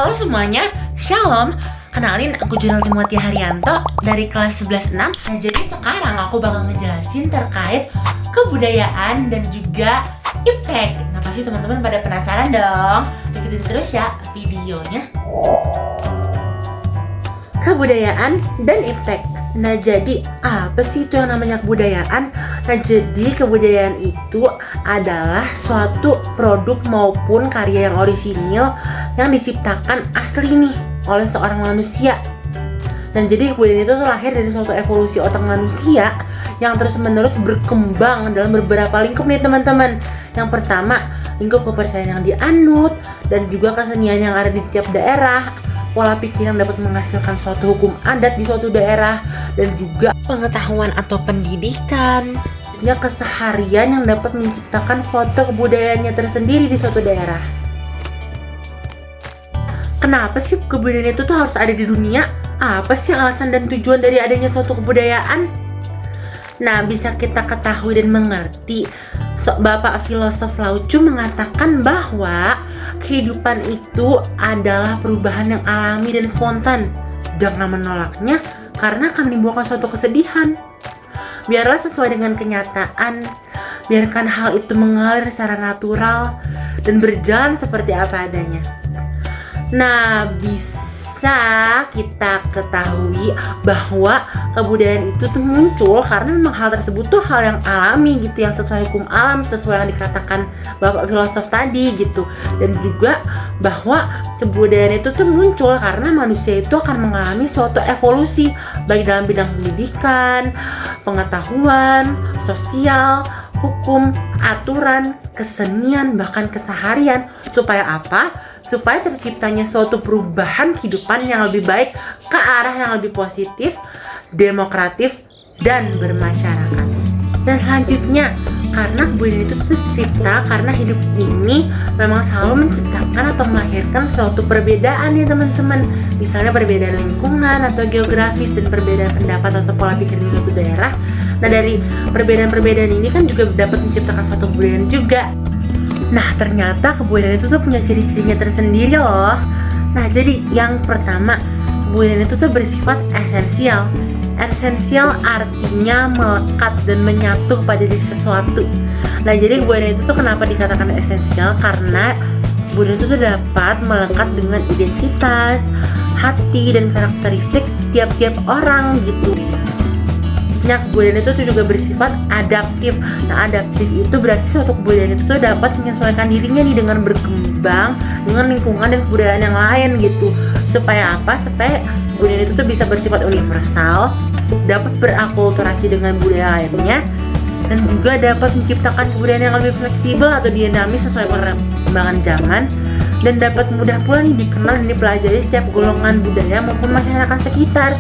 Halo semuanya, Shalom. Kenalin, aku Junel Timothy Haryanto dari kelas 11-6. Nah, jadi sekarang aku bakal ngejelasin terkait kebudayaan dan juga iptek. Nah, pasti teman-teman pada penasaran dong. Ikutin terus ya videonya. Kebudayaan dan iptek. Nah, jadi apa sih itu yang namanya kebudayaan? Nah, jadi kebudayaan itu adalah suatu produk maupun karya yang orisinil yang diciptakan asli nih oleh seorang manusia. Dan jadi kebudayaan itu tuh lahir dari suatu evolusi otak manusia yang terus-menerus berkembang dalam beberapa lingkup nih teman-teman. Yang pertama, lingkup kepercayaan yang dianut dan juga kesenian yang ada di setiap daerah, pola pikir yang dapat menghasilkan suatu hukum adat di suatu daerah, dan juga pengetahuan atau pendidikan, keseharian yang dapat menciptakan suatu kebudayaannya tersendiri di suatu daerah. Kenapa sih kebudayaan itu tuh harus ada di dunia? Apa sih alasan dan tujuan dari adanya suatu kebudayaan? Nah, bisa kita ketahui dan mengerti, Bapak filosof Lao Tzu mengatakan bahwa kehidupan itu adalah perubahan yang alami dan spontan. Jangan menolaknya karena akan menimbulkan suatu kesedihan. Biarlah sesuai dengan kenyataan. Biarkan hal itu mengalir secara natural dan berjalan seperti apa adanya. Nah, bisa kita ketahui bahwa kebudayaan itu tuh muncul karena memang hal tersebut tuh hal yang alami gitu, yang sesuai hukum alam, sesuai yang dikatakan Bapak filosof tadi gitu. Dan juga bahwa kebudayaan itu tuh muncul karena manusia itu akan mengalami suatu evolusi baik dalam bidang pendidikan, pengetahuan, sosial, hukum, aturan, kesenian, bahkan keseharian. Supaya apa? Supaya terciptanya suatu perubahan kehidupan yang lebih baik ke arah yang lebih positif, demokratif, dan bermasyarakat. Dan selanjutnya, karena kebudayaan itu tercipta karena hidup ini memang selalu menciptakan atau melahirkan suatu perbedaan ya teman-teman. Misalnya perbedaan lingkungan atau geografis dan perbedaan pendapat atau pola pikir di suatu daerah. Nah, dari perbedaan-perbedaan ini kan juga dapat menciptakan suatu kebudayaan juga. Nah, ternyata kebudayaan itu tuh punya ciri-cirinya tersendiri loh. Nah, jadi yang pertama, kebudayaan itu tuh bersifat esensial. Esensial artinya melekat dan menyatu pada diri sesuatu. Nah, jadi kebudayaan itu tuh kenapa dikatakan esensial? Karena kebudayaan itu tuh dapat melekat dengan identitas, hati, dan karakteristik tiap-tiap orang gitu. Kebudayaan itu juga bersifat adaptif. Nah, adaptif itu berarti suatu kebudayaan itu tuh dapat menyesuaikan dirinya nih dengan berkembang dengan lingkungan dan kebudayaan yang lain gitu. Supaya apa? Supaya kebudayaan itu tuh bisa bersifat universal, dapat berakulturasi dengan budaya lainnya, dan juga dapat menciptakan kebudayaan yang lebih fleksibel atau dinamis sesuai perkembangan zaman, dan dapat mudah pula nih dikenal dan dipelajari setiap golongan budaya maupun masyarakat sekitar.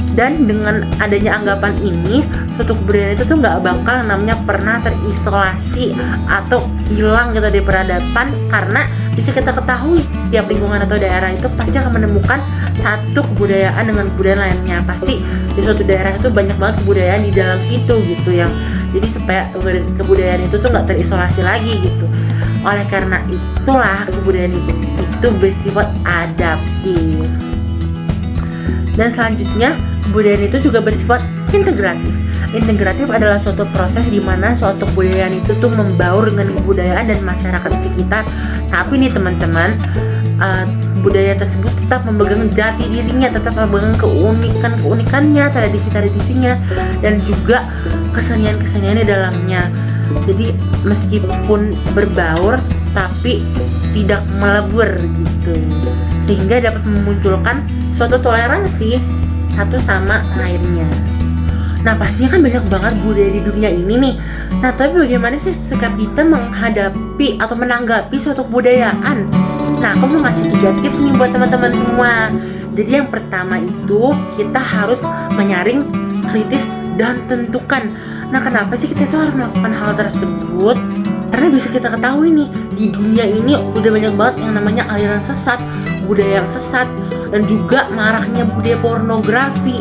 Dan dengan adanya anggapan ini, suatu kebudayaan itu tuh nggak bakal namanya pernah terisolasi atau hilang gitu dari peradaban, karena bisa kita ketahui setiap lingkungan atau daerah itu pasti akan menemukan satu kebudayaan dengan kebudayaan lainnya. Pasti di suatu daerah itu banyak banget kebudayaan di dalam situ gitu, yang jadi supaya kebudayaan itu tuh nggak terisolasi lagi gitu. Oleh karena itulah kebudayaan itu bersifat adaptif. Dan selanjutnya, kebudayaan itu juga bersifat integratif. Integratif adalah suatu proses di mana suatu kebudayaan itu tuh membaur dengan kebudayaan dan masyarakat di sekitar. Tapi nih teman-teman, budaya tersebut tetap memegang jati dirinya, tetap memegang keunikannya, tradisinya, dan juga kesenian-kesenian di dalamnya. Jadi meskipun berbaur, tapi tidak melebur gitu, sehingga dapat memunculkan suatu toleransi satu sama lainnya. Nah, pastinya kan banyak banget budaya di dunia ini nih. Nah, tapi bagaimana sih sikap kita menghadapi atau menanggapi suatu kebudayaan? Nah, aku mau ngasih 3 tips nih buat teman-teman semua. Jadi yang pertama itu kita harus menyaring, kritis, dan tentukan. Nah, kenapa sih kita itu harus melakukan hal tersebut? Karena bisa kita ketahui nih, di dunia ini udah banyak banget yang namanya aliran sesat, budaya yang sesat, dan juga maraknya budaya pornografi,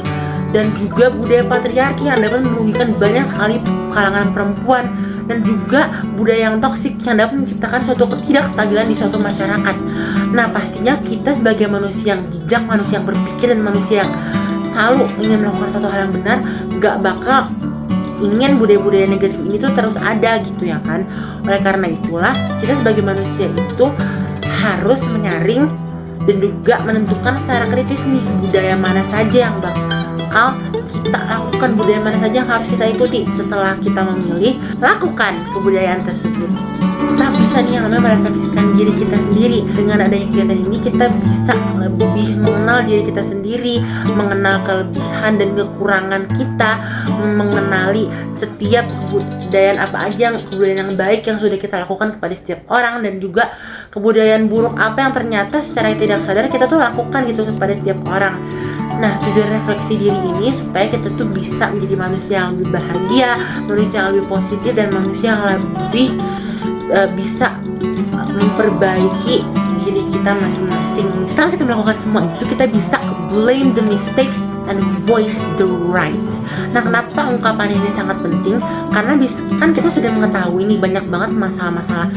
dan juga budaya patriarki yang dapat merugikan banyak sekali kalangan perempuan. dan juga budaya yang toksik yang dapat menciptakan suatu ketidakstabilan di suatu masyarakat. Nah, pastinya kita sebagai manusia yang bijak, manusia yang berpikir, dan manusia yang selalu ingin melakukan satu hal yang benar, gak bakal ingin budaya-budaya negatif ini tuh terus ada gitu ya kan. Oleh karena itulah kita sebagai manusia itu harus menyaring dan juga menentukan secara kritis nih budaya mana saja yang bakal kita lakukan, budaya mana saja yang harus kita ikuti. Setelah kita memilih, lakukan kebudayaan tersebut. Kita bisa nih yang namanya merefleksikan diri kita sendiri. Dengan adanya kegiatan ini kita bisa lebih mengenal diri kita sendiri, mengenal kelebihan dan kekurangan kita, mengenali setiap kebudayaan apa aja, kebudayaan yang baik yang sudah kita lakukan kepada setiap orang, dan juga kebudayaan buruk apa yang ternyata secara tidak sadar kita tuh lakukan gitu kepada setiap orang. Nah, tujuan refleksi diri ini supaya kita tuh bisa menjadi manusia yang lebih bahagia, manusia yang lebih positif, dan manusia yang lebih bisa memperbaiki diri kita masing-masing. Setelah kita melakukan semua itu, kita bisa blame the mistakes and voice the rights. Nah, kenapa ungkapan ini sangat penting? Karena kan kita sudah mengetahui nih banyak banget masalah-masalah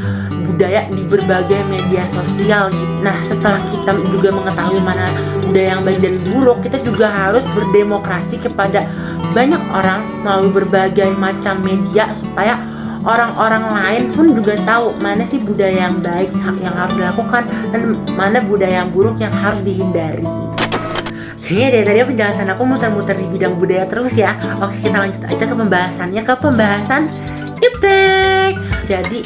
budaya di berbagai media sosial gitu. Nah, setelah kita juga mengetahui mana budaya yang baik dan buruk, kita juga harus berdemokrasi kepada banyak orang melalui berbagai macam media supaya orang-orang lain pun juga tahu mana sih budaya yang baik yang harus dilakukan dan mana budaya yang buruk yang harus dihindari. Kayaknya dari tadi penjelasan aku muter-muter di bidang budaya terus ya. Oke, kita lanjut aja ke pembahasannya, ke pembahasan iptek. Jadi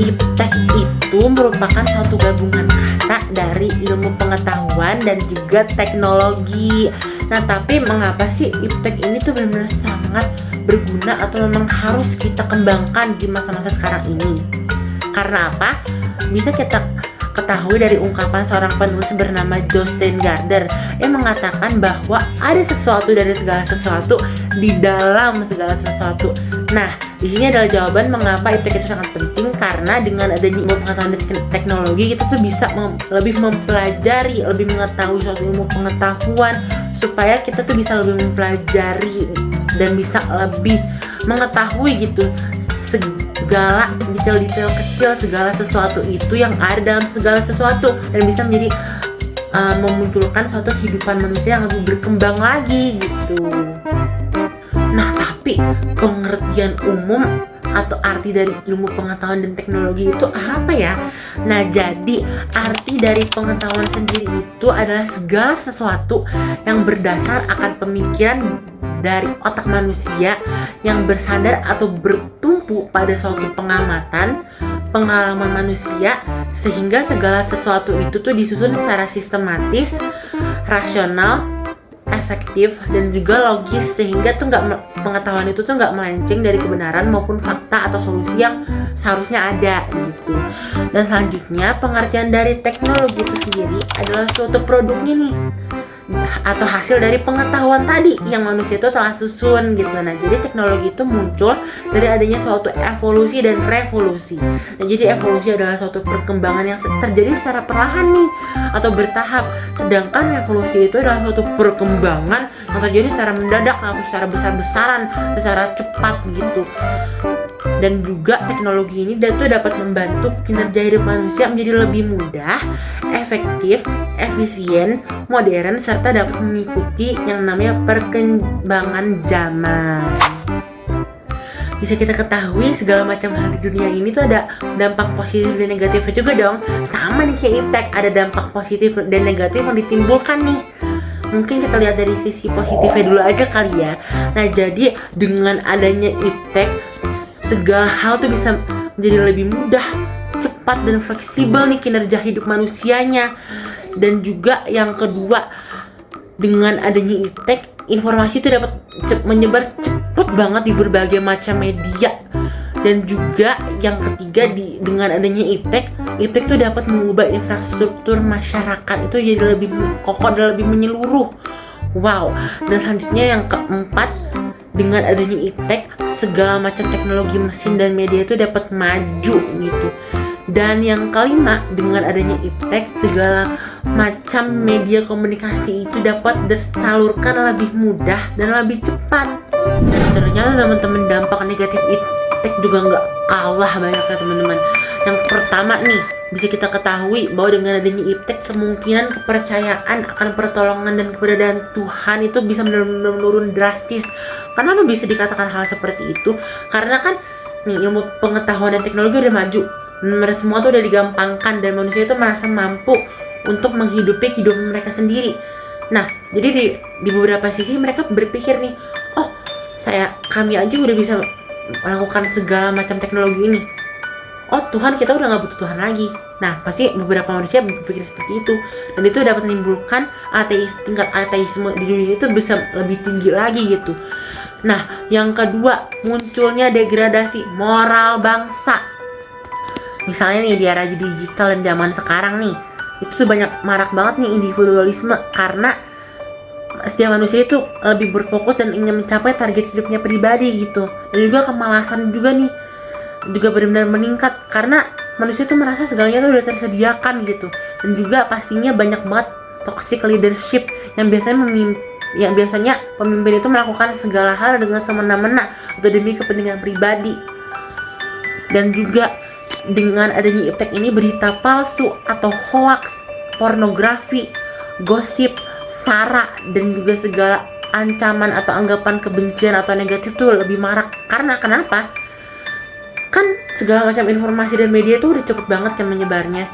iptek itu merupakan suatu gabungan kata dari ilmu pengetahuan dan juga teknologi. Nah, tapi mengapa sih iptek ini tuh benar-benar sangat berguna atau memang harus kita kembangkan di masa-masa sekarang ini? Karena apa? Bisa kita ketahui dari ungkapan seorang penulis bernama Jostein Gaarder yang mengatakan bahwa ada sesuatu dari segala sesuatu di dalam segala sesuatu. Nah, di sini adalah jawaban mengapa iptek itu sangat penting, karena dengan adanya ilmu pengetahuan dan teknologi kita tuh bisa lebih mempelajari, lebih mengetahui suatu ilmu pengetahuan supaya kita tuh bisa lebih mempelajari dan bisa lebih mengetahui gitu segala detail-detail kecil segala sesuatu itu yang ada dalam segala sesuatu, dan bisa menjadi memunculkan suatu kehidupan manusia yang lebih berkembang lagi gitu. Nah, tapi pengertian umum atau arti dari ilmu pengetahuan dan teknologi itu apa ya? Nah, jadi arti dari pengetahuan sendiri itu adalah segala sesuatu yang berdasar akan pemikiran dari otak manusia yang bersandar atau bertumpu pada suatu pengamatan, pengalaman manusia, sehingga segala sesuatu itu tuh disusun secara sistematis, rasional, efektif, dan juga logis, sehingga tuh pengetahuan itu tuh nggak melenceng dari kebenaran maupun fakta atau solusi yang seharusnya ada gitu. Dan selanjutnya pengertian dari teknologi itu sendiri adalah suatu produknya nih atau hasil dari pengetahuan tadi yang manusia itu telah susun gitu. Nah, jadi teknologi itu muncul dari adanya suatu evolusi dan revolusi. Nah, jadi evolusi adalah suatu perkembangan yang terjadi secara perlahan nih atau bertahap, sedangkan revolusi itu adalah suatu perkembangan yang terjadi secara mendadak atau secara besar-besaran, secara cepat gitu. Dan juga teknologi ini dapat membantu kinerja hidup manusia menjadi lebih mudah, efektif, efisien, modern, serta dapat mengikuti yang namanya perkembangan zaman. Bisa kita ketahui segala macam hal di dunia ini tuh ada dampak positif dan negatifnya juga dong. Sama nih kayak iptek, ada dampak positif dan negatif yang ditimbulkan nih. Mungkin kita lihat dari sisi positifnya dulu aja kali ya. Nah, jadi dengan adanya iptek, segala hal tuh bisa menjadi lebih mudah, cepat, dan fleksibel nih kinerja hidup manusianya. Dan juga yang kedua, dengan adanya iptek, informasi itu dapat menyebar cepat banget di berbagai macam media. Dan juga yang ketiga, dengan adanya iptek itu dapat mengubah infrastruktur masyarakat itu jadi lebih kokoh dan lebih menyeluruh. Wow. Dan selanjutnya yang keempat, dengan adanya iptek, segala macam teknologi mesin dan media itu dapat maju gitu. Dan yang kelima, dengan adanya iptek, segala macam media komunikasi itu dapat tersalurkan lebih mudah dan lebih cepat. Dan ternyata teman-teman, dampak negatif iptek iptek juga nggak kalah banyaknya teman-teman. Yang pertama nih, bisa kita ketahui bahwa dengan adanya iptek, kemungkinan kepercayaan akan pertolongan dan keberadaan Tuhan itu bisa benar-benar menurun drastis. Kenapa bisa dikatakan hal seperti itu? Karena kan nih, ilmu pengetahuan dan teknologi udah maju, semua tuh udah digampangkan, dan manusia itu merasa mampu untuk menghidupi kehidupan mereka sendiri. Nah, jadi di beberapa sisi mereka berpikir nih, oh kami aja udah bisa melakukan segala macam teknologi ini, oh Tuhan, kita udah gak butuh Tuhan lagi. Nah, pasti beberapa manusia berpikir seperti itu, dan itu dapat menimbulkan tingkat ateisme di dunia itu bisa lebih tinggi lagi gitu. Nah, yang kedua, munculnya degradasi moral bangsa. Misalnya nih, di era digital dan zaman sekarang nih, itu tuh marak banget nih individualisme, karena setiap manusia itu lebih berfokus dan ingin mencapai target hidupnya pribadi gitu. Dan juga kemalasan juga nih juga benar-benar meningkat, karena manusia tuh merasa segalanya tuh udah tersediakan gitu. Dan juga pastinya banyak banget toxic leadership yang biasanya pemimpin itu melakukan segala hal dengan semena-mena atau demi kepentingan pribadi. Dan juga dengan adanya iptek ini, berita palsu atau hoax, pornografi, gosip, sara, dan juga segala ancaman atau anggapan kebencian atau negatif tuh lebih marak. Karena kenapa? Kan segala macam informasi dan media itu udah cepet banget kan menyebarnya.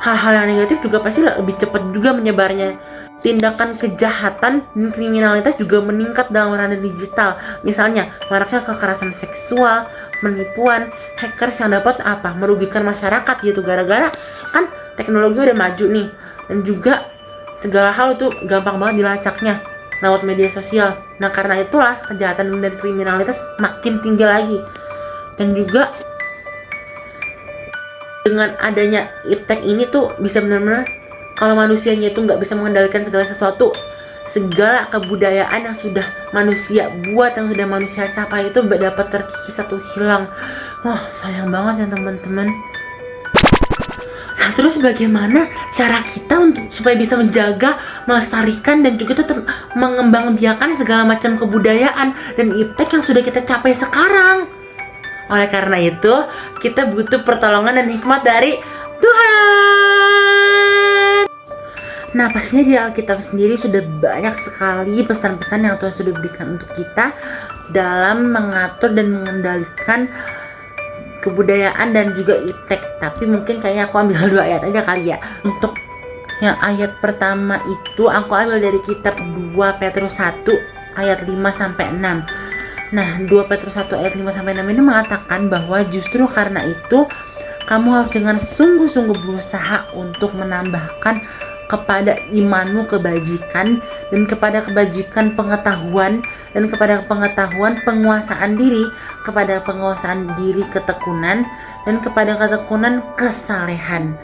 Hal-hal yang negatif juga pasti lebih cepet juga menyebarnya. Tindakan kejahatan dan kriminalitas juga meningkat dalam ranah digital. Misalnya maraknya kekerasan seksual, penipuan, hackers yang dapat merugikan masyarakat gitu, gara-gara kan teknologi udah maju nih. Dan juga segala hal itu gampang banget dilacaknya lewat media sosial. Nah, karena itulah kejahatan dan kriminalitas makin tinggi lagi. Dan juga dengan adanya iptek ini tuh bisa benar-benar, kalau manusianya itu nggak bisa mengendalikan segala sesuatu, segala kebudayaan yang sudah manusia buat, yang sudah manusia capai itu dapat terkikis atau hilang. Wah, sayang banget ya teman-teman. Nah, terus bagaimana cara kita supaya bisa menjaga, melestarikan, dan juga tetap mengembangbiakan segala macam kebudayaan dan iptek yang sudah kita capai sekarang? Oleh karena itu, kita butuh pertolongan dan hikmat dari Tuhan. Nah, pastinya di Alkitab sendiri sudah banyak sekali pesan-pesan yang Tuhan sudah berikan untuk kita dalam mengatur dan mengendalikan kebudayaan dan juga iptek. Tapi mungkin kayaknya aku ambil 2 ayat aja kali ya. Untuk yang ayat pertama itu aku ambil dari kitab 2 Petrus 1 ayat 5-6. Nah, 2 Petrus 1 ayat 5-6 ini mengatakan bahwa justru karena itu kamu harus dengan sungguh-sungguh berusaha untuk menambahkan kepada imanmu kebajikan, dan kepada kebajikan pengetahuan, dan kepada pengetahuan penguasaan diri, kepada penguasaan diri ketekunan, dan kepada ketekunan kesalehan.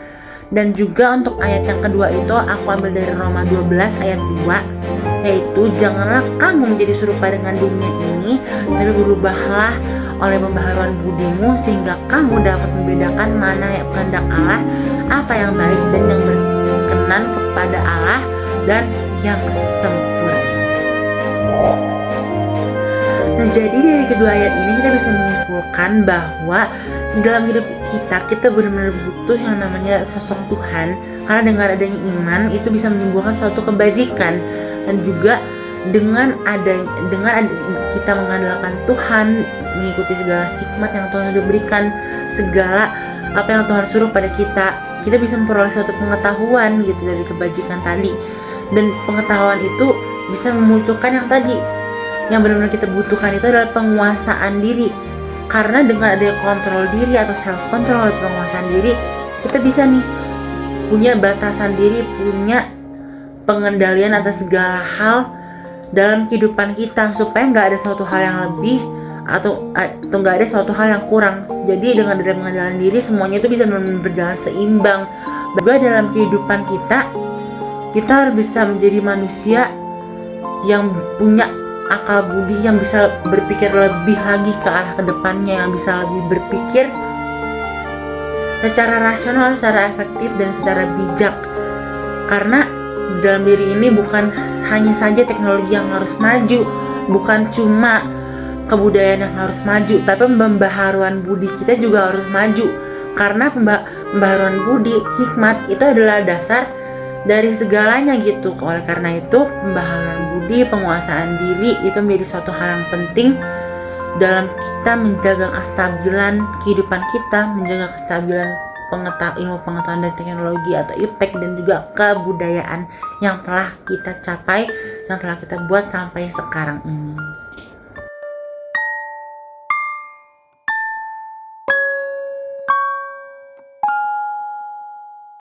Dan juga untuk ayat yang kedua itu aku ambil dari Roma 12 ayat 2, yaitu janganlah kamu menjadi serupa dengan dunia ini, tapi berubahlah oleh pembaharuan budimu sehingga kamu dapat membedakan mana yang kehendak Allah, apa yang baik dan yang berkenan kepada Allah dan yang sempurna. Nah, jadi dari kedua ayat ini kita bisa menyimpulkan bahwa dalam hidup kita benar-benar butuh yang namanya sosok Tuhan, karena dengan adanya iman itu bisa menimbulkan suatu kebajikan. Dan juga dengan kita mengandalkan Tuhan, mengikuti segala hikmat yang Tuhan sudah berikan, segala apa yang Tuhan suruh pada kita bisa memperoleh suatu pengetahuan gitu dari kebajikan tadi. Dan pengetahuan itu bisa memunculkan yang tadi, yang benar-benar kita butuhkan itu adalah penguasaan diri. Karena dengan adanya kontrol diri atau self control atau penguasaan diri, kita bisa nih punya batasan diri, punya pengendalian atas segala hal dalam kehidupan kita, supaya nggak ada suatu hal yang lebih atau nggak ada suatu hal yang kurang. Jadi dengan adanya pengendalian diri, semuanya itu bisa berjalan seimbang. Juga dalam kehidupan kita harus bisa menjadi manusia yang punya akal budi, yang bisa berpikir lebih lagi ke arah kedepannya, yang bisa lebih berpikir secara rasional, secara efektif, dan secara bijak. Karena dalam diri ini bukan hanya saja teknologi yang harus maju, bukan cuma kebudayaan yang harus maju, tapi pembaharuan budi kita juga harus maju. Karena pembaharuan budi, hikmat itu adalah dasar dari segalanya gitu. Oleh karena itu, pembaharuan budi, penguasaan diri itu menjadi suatu hal yang penting dalam kita menjaga kestabilan kehidupan kita, menjaga kestabilan ilmu pengetahuan dan teknologi atau iptek, dan juga kebudayaan yang telah kita capai, yang telah kita buat sampai sekarang ini.